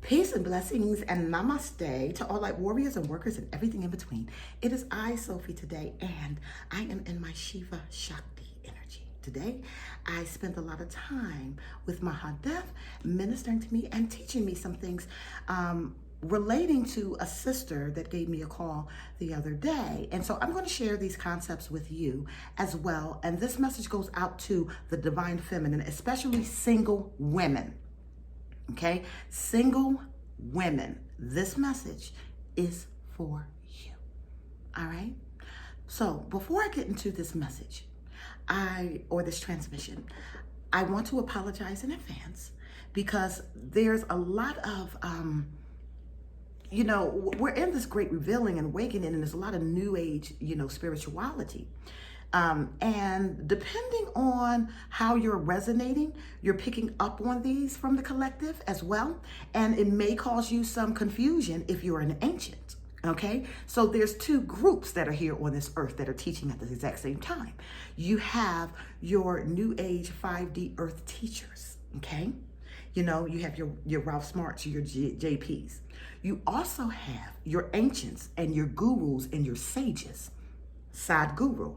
Peace and blessings and namaste to all light warriors and workers and everything in between. It is I, Sophie, today, and I am in my Shiva Shakti energy. Today, I spent a lot of time with Mahadev ministering to me and teaching me some things relating to a sister that gave me a call the other day. And so I'm going to share these concepts with you as well. And this message goes out to the divine feminine, especially single women. Okay, single women, this message is for you. All right. So before I get into this message, or this transmission, I want to apologize in advance because there's a lot of, we're in this great revealing and awakening, and there's a lot of new age, spirituality. And depending on how you're resonating, you're picking up on these from the collective as well. And it may cause you some confusion if you're an ancient. Okay, so there's two groups that are here on this earth that are teaching at the exact same time. You have your new age 5D earth teachers. Okay, you have your Ralph Smarts, your JPs. You also have your ancients and your gurus and your sages, Sadhguru,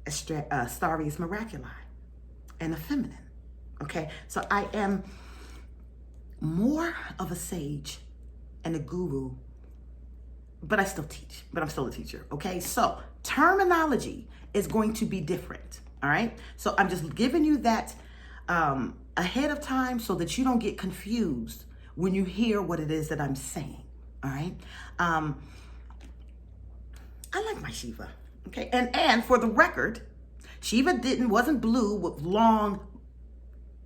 Starius Miraculi, and the feminine. Okay, so I am more of a sage and a guru, but I still teach, but I'm still a teacher. Okay, so terminology is going to be different. All right, so I'm just giving you that ahead of time so that you don't get confused when you hear what it is that I'm saying. All right, I like my Shiva. Okay, and for the record, Shiva wasn't blue with long,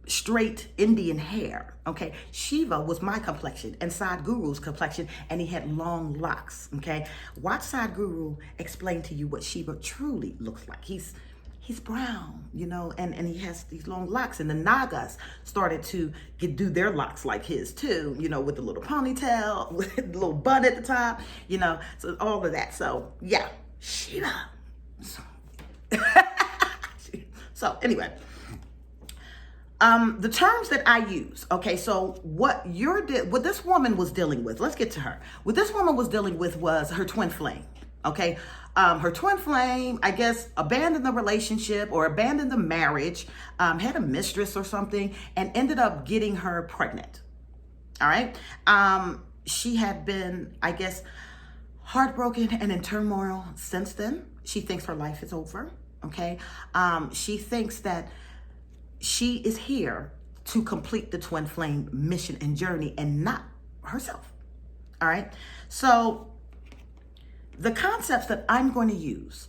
straight Indian hair. Okay, Shiva was my complexion and Sadhguru's complexion, and he had long locks. Okay, watch Sadhguru explain to you what Shiva truly looks like. He's brown, and he has these long locks, and the Nagas started to do their locks like his too, with the little ponytail, with the little bun at the top, so all of that. So yeah. Shiva. So anyway, the terms that I use. Okay, so what this woman was dealing with. Let's get to her. What this woman was dealing with was her twin flame. Okay, her twin flame, I guess, abandoned the relationship or abandoned the marriage, had a mistress or something, and ended up getting her pregnant. All right, she had been, I guess, heartbroken and in turmoil since then. She thinks her life is over, okay? She thinks that she is here to complete the twin flame mission and journey and not herself, all right? So the concepts that I'm going to use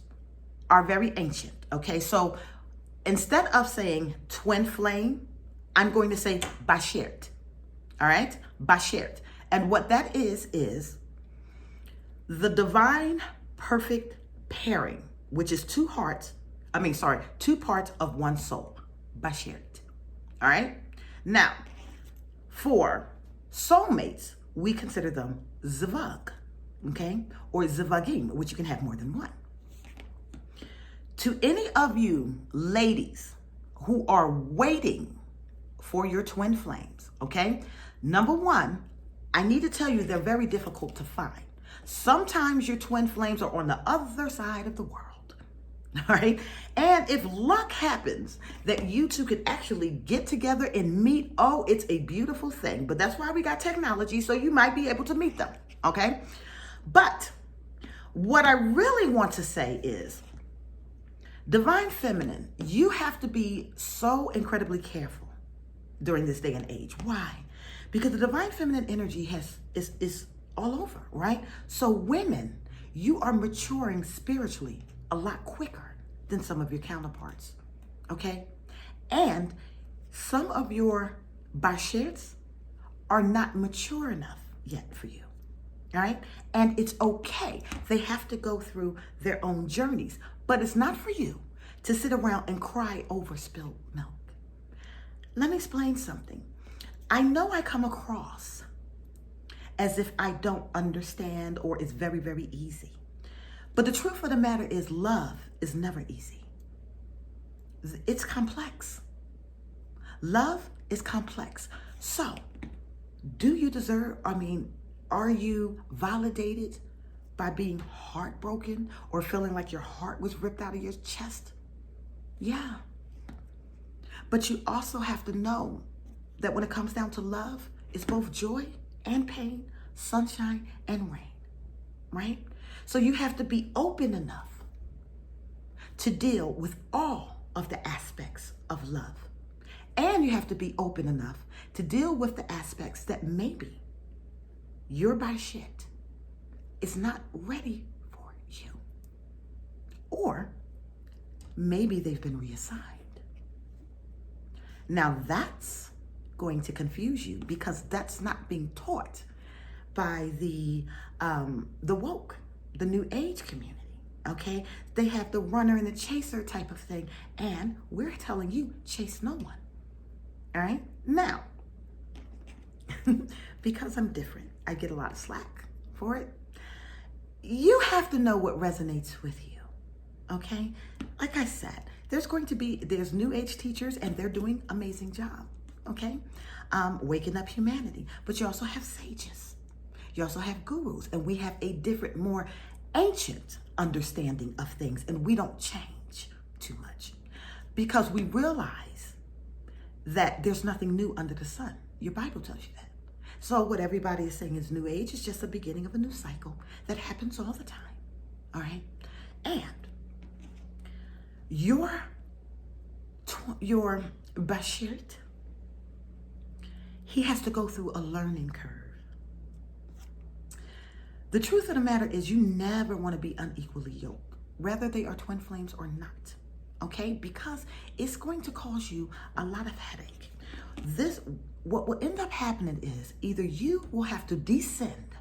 are very ancient, okay? So instead of saying twin flame, I'm going to say Bashert, all right? Bashert. And what that is the divine perfect pairing, which is two parts of one soul. Bashert. All right? Now, for soulmates, we consider them Zivug, okay? Or Zivugim, which you can have more than one. To any of you ladies who are waiting for your twin flames, okay? Number one, I need to tell you they're very difficult to find. Sometimes your twin flames are on the other side of the world, all right? And if luck happens that you two could actually get together and meet, oh, it's a beautiful thing. But that's why we got technology, so you might be able to meet them, okay? But what I really want to say is, divine feminine, you have to be so incredibly careful during this day and age. Why? Because the divine feminine energy is all over, right? So women, you are maturing spiritually a lot quicker than some of your counterparts, okay? And some of your Basherts are not mature enough yet for you, all right? And it's okay. They have to go through their own journeys, but it's not for you to sit around and cry over spilled milk. Let me explain something. I know I come across as if I don't understand or it's very, very easy. But the truth of the matter is love is never easy. It's complex. Love is complex. So Do you deserve, are you validated by being heartbroken or feeling like your heart was ripped out of your chest? Yeah. But you also have to know that when it comes down to love, it's both joy and pain, sunshine and rain, right? So you have to be open enough to deal with all of the aspects of love. And you have to be open enough to deal with the aspects that maybe your Bashert is not ready for you. Or maybe they've been reassigned. Now that's going to confuse you because that's not being taught by the woke, the new age community. Okay, they have the runner and the chaser type of thing, and we're telling you chase no one. All right, now because I'm different, I get a lot of slack for it. You have to know what resonates with you. Okay, like I said, there's new age teachers and they're doing amazing job. Okay, waking up humanity, but you also have sages, you also have gurus, and we have a different, more ancient understanding of things, and we don't change too much because we realize that there's nothing new under the sun. Your Bible tells you that. So what everybody is saying is new age is just the beginning of a new cycle that happens all the time. All right, and your Bashert, he has to go through a learning curve. The truth of the matter is you never want to be unequally yoked, whether they are twin flames or not, okay? Because it's going to cause you a lot of headache. What will end up happening is either you will have to descend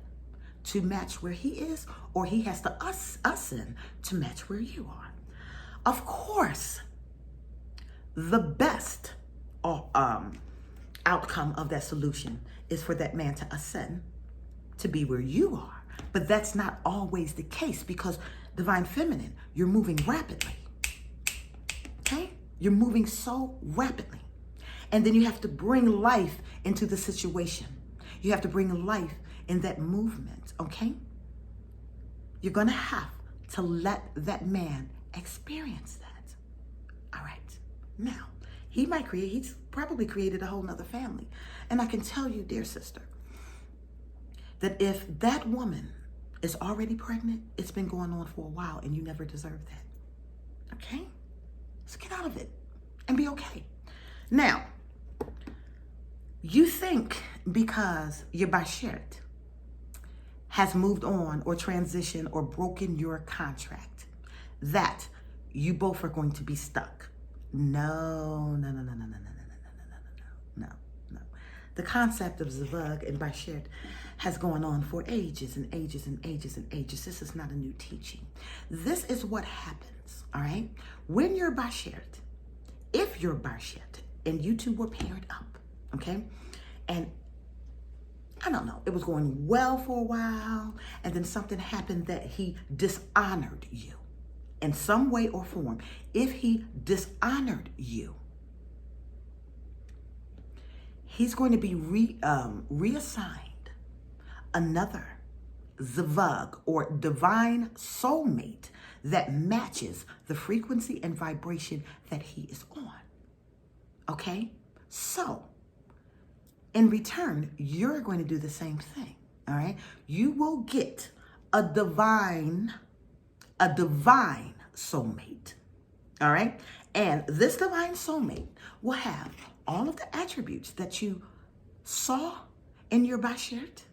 to match where he is, or he has to ascend to match where you are. Of course, the best outcome of that solution is for that man to ascend to be where you are. But that's not always the case because divine feminine, you're moving rapidly. Okay? You're moving so rapidly. And then you have to bring life into the situation. You have to bring life in that movement, okay? You're gonna have to let that man experience that. All right. Now, he's probably created a whole nother family. And I can tell you, dear sister, that if that woman is already pregnant, it's been going on for a while and you never deserved that. Okay? So get out of it and be okay. Now, you think because your Bashert has moved on or transitioned or broken your contract that you both are going to be stuck. No. The concept of Zivug and Bashert has gone on for ages and ages and ages and ages. This is not a new teaching. This is what happens, all right? When you're Bashert, if you're Bashert and you two were paired up, okay? And I don't know, it was going well for a while, and then something happened that he dishonored you in some way or form. If he dishonored you, he's going to be reassigned another Zivug or divine soulmate that matches the frequency and vibration that he is on. Okay? So, in return, you're going to do the same thing. All right? You will get a divine soulmate. All right? And this divine soulmate will have all of the attributes that you saw in your Bashert.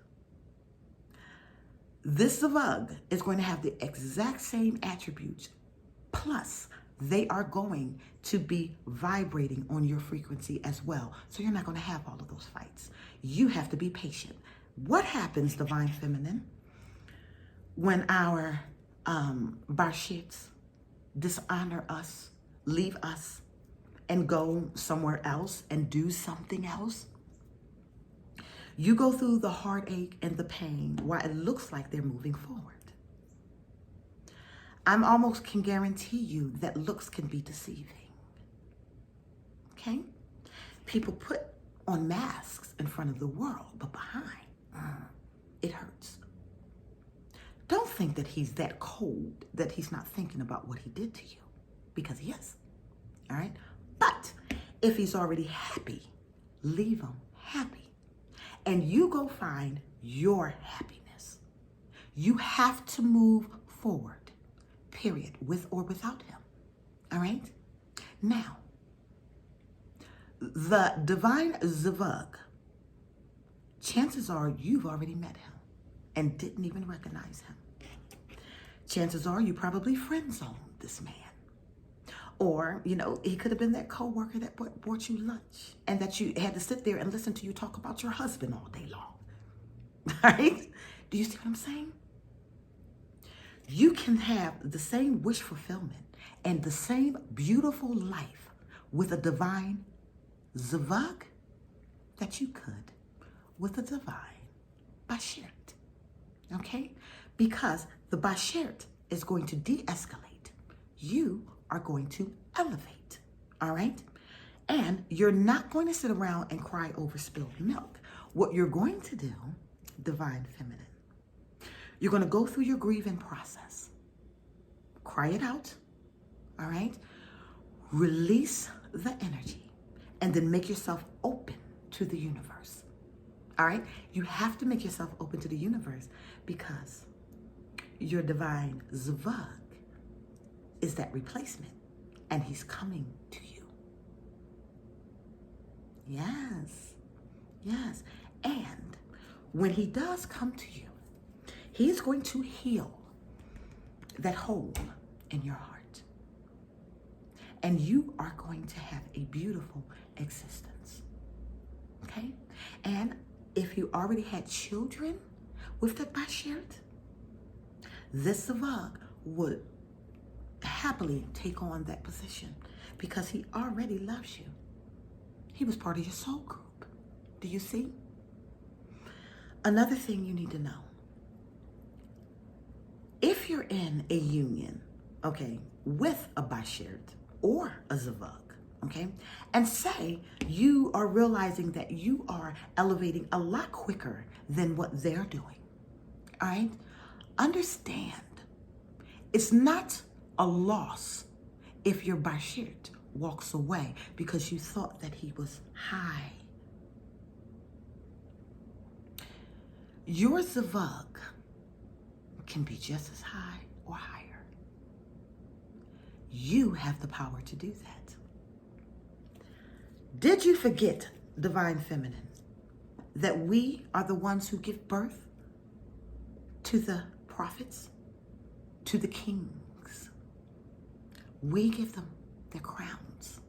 This Zivug is going to have the exact same attributes, plus they are going to be vibrating on your frequency as well. So you're not going to have all of those fights. You have to be patient. What happens, divine feminine, when our Basherts dishonor us, leave us, and go somewhere else and do something else? You go through the heartache and the pain while it looks like they're moving forward. I almost can guarantee you that looks can be deceiving. Okay? People put on masks in front of the world, but behind, it hurts. Don't think that he's that cold that he's not thinking about what he did to you, because he is. All right? But if he's already happy, leave him happy. And you go find your happiness. You have to move forward, period, with or without him. All right? Now, the divine Zivug, chances are you've already met him and didn't even recognize him. Chances are you probably friend-zoned this man. Or, he could have been that coworker that brought you lunch and that you had to sit there and listen to you talk about your husband all day long. Right? Do you see what I'm saying? You can have the same wish fulfillment and the same beautiful life with a divine Zivug that you could with a divine Bashert. Okay? Because the Bashert is going to de-escalate. You are going to elevate. All right? And you're not going to sit around and cry over spilled milk. What you're going to do, divine feminine, you're going to go through your grieving process. Cry it out. All right? Release the energy. And then make yourself open to the universe. All right? You have to make yourself open to the universe because your divine Zivug is that replacement. And he's coming to you. Yes. Yes. And when he does come to you, he's going to heal that hole in your heart. And you are going to have a beautiful existence. Okay? And if you already had children with that Bashert, this Zivug would happily take on that position because he already loves you. He was part of your soul group. Do you see? Another thing you need to know. If you're in a union, okay, with a Bashert or a Zivug, okay, and say you are realizing that you are elevating a lot quicker than what they're doing, all right? Understand, it's not a loss if your Bashert walks away because you thought that he was high. Your Zivug can be just as high or higher. You have the power to do that. Did you forget, divine feminine, that we are the ones who give birth to the prophets, to the kings? We give them their crowns.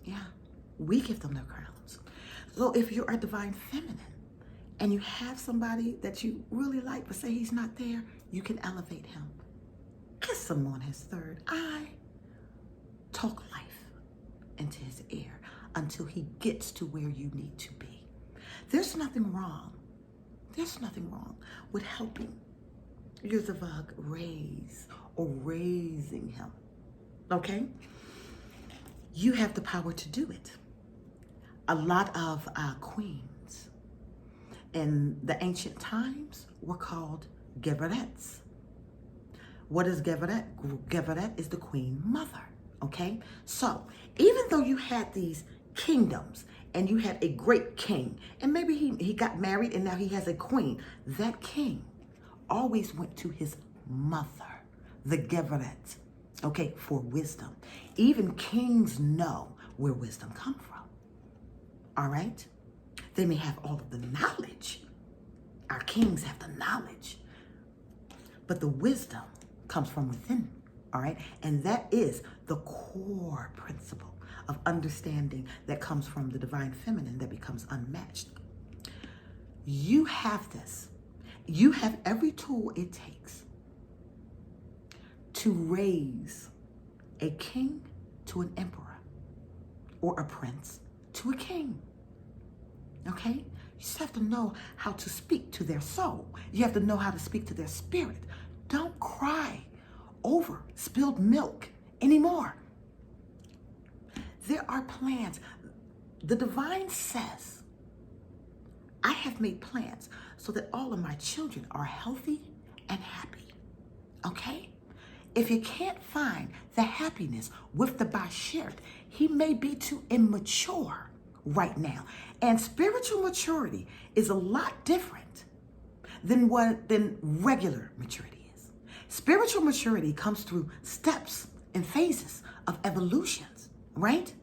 Yeah, we give them their crowns. So if you're a divine feminine and you have somebody that you really like but say he's not there, you can elevate him. Kiss him on his third eye. Talk life into his ear until he gets to where you need to be. There's nothing wrong. There's nothing wrong with helping your Zivug raise or raising him. Okay? You have the power to do it. A lot of queens in the ancient times were called Geverets. What is Geveret? Geveret is the queen mother, okay? So even though you had these kingdoms and you had a great king, and maybe he got married and now he has a queen, that king always went to his mother, the Geveret, okay, for wisdom. Even kings know where wisdom comes from, all right? They may have all of the knowledge. Our kings have the knowledge, but the wisdom comes from within, all right? And that is the core principle of understanding that comes from the divine feminine that becomes unmatched. You have this. You have every tool it takes to raise a king to an emperor or a prince to a king, okay? You just have to know how to speak to their soul. You have to know how to speak to their spirit. Don't cry over spilled milk anymore. There are plans. The divine says, I have made plans so that all of my children are healthy and happy. Okay? If you can't find the happiness with the Bashert, he may be too immature right now. And spiritual maturity is a lot different than regular maturity is. Spiritual maturity comes through steps and phases of evolutions, right?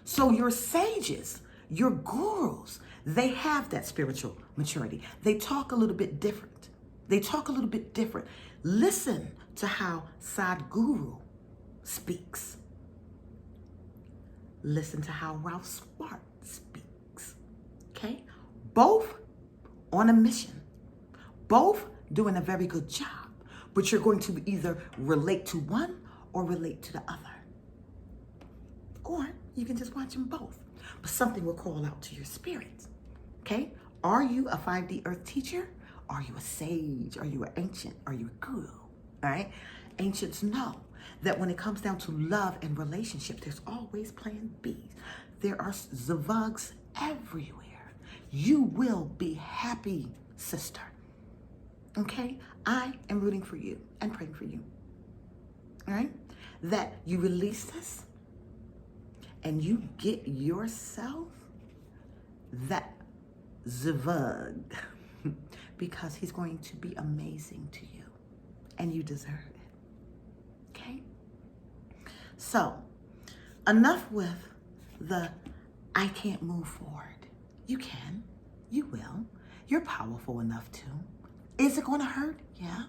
So your sages, your gurus, they have that spiritual maturity. They talk a little bit different. Listen to how Sadhguru speaks. Listen to how Ralph Smart speaks. Okay? Both on a mission. Both doing a very good job. But you're going to either relate to one or relate to the other. Or you can just watch them both. But something will call out to your spirit. Okay? Are you a 5D Earth teacher? Are you a sage? Are you an ancient? Are you a guru? All right? Ancients know that when it comes down to love and relationship, there's always plan B. There are Zivugs everywhere. You will be happy, sister. Okay? I am rooting for you and praying for you. All right? That you release this and you get yourself that Zivug because he's going to be amazing to you and you deserve it. Okay? So, enough with the I can't move forward. You can. You will. You're powerful enough to. Is it going to hurt? Yeah.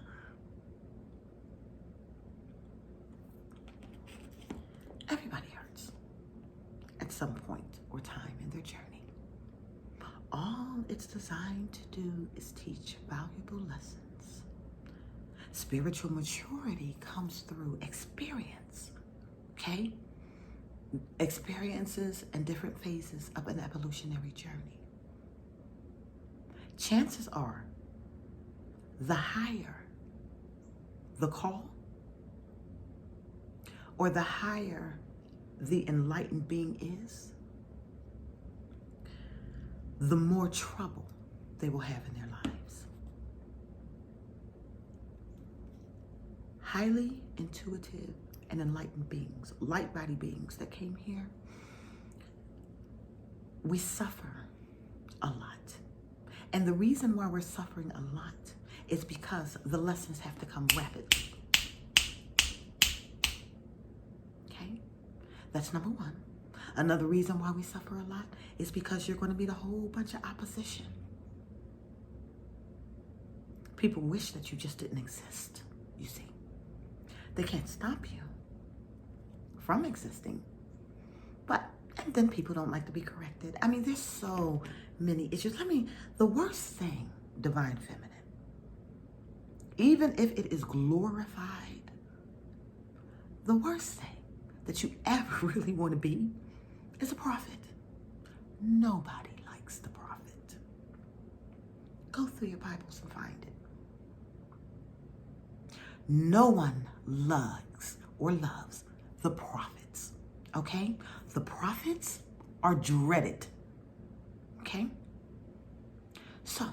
Everybody hurts at some point or time in their journey. All it's designed to do is teach valuable lessons. Spiritual maturity comes through experience, okay? Experiences and different phases of an evolutionary journey. Chances are, the higher the call, or the higher the enlightened being is, the more trouble they will have in their lives. Highly intuitive and enlightened beings, light body beings that came here, we suffer a lot. And the reason why we're suffering a lot is because the lessons have to come rapidly. Okay? That's number one. Another reason why we suffer a lot is because you're going to meet a whole bunch of opposition. People wish that you just didn't exist, you see. They can't stop you from existing. And then people don't like to be corrected. I mean, there's so many issues. The worst thing, divine feminine, even if it is glorified, the worst thing that you ever really want to be is a prophet. Nobody likes the prophet. Go through your Bibles and find it. No one loves the prophets, okay? The prophets are dreaded, okay? So,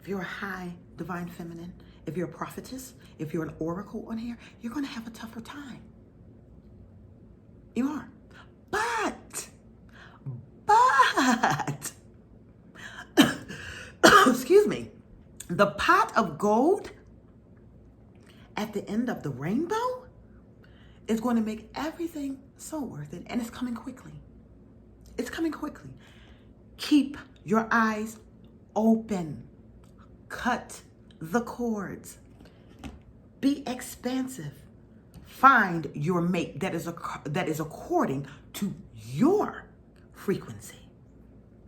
if you're a high divine feminine, if you're a prophetess, if you're an oracle on here, you're going to have a tougher time. You are. But, excuse me, the pot of gold at the end of the rainbow is going to make everything so worth it. And it's coming quickly. It's coming quickly. Keep your eyes open. Cut the cords. Be expansive. Find your mate that is according to your frequency.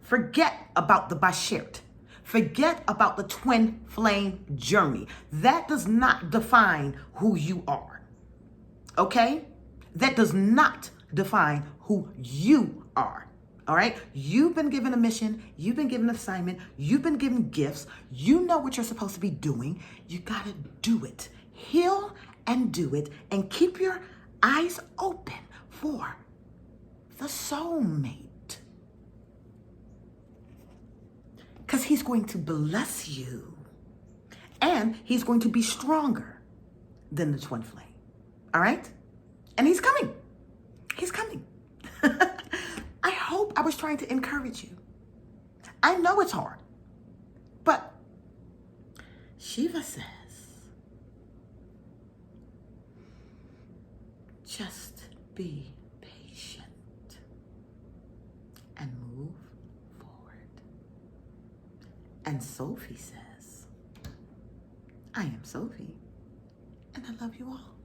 Forget about the Bashert. Forget about the twin flame journey. That does not define who you are. Okay? That does not define who you are. All right? You've been given a mission. You've been given an assignment. You've been given gifts. You know what you're supposed to be doing. You got to do it. Heal and do it. And keep your eyes open for the soulmate. Because he's going to bless you. And he's going to be stronger than the twin flame. All right? And he's coming. He's coming. I hope I was trying to encourage you. I know it's hard. But Shiva says, just be patient and move forward. And Sophie says, I am Sophie, and I love you all.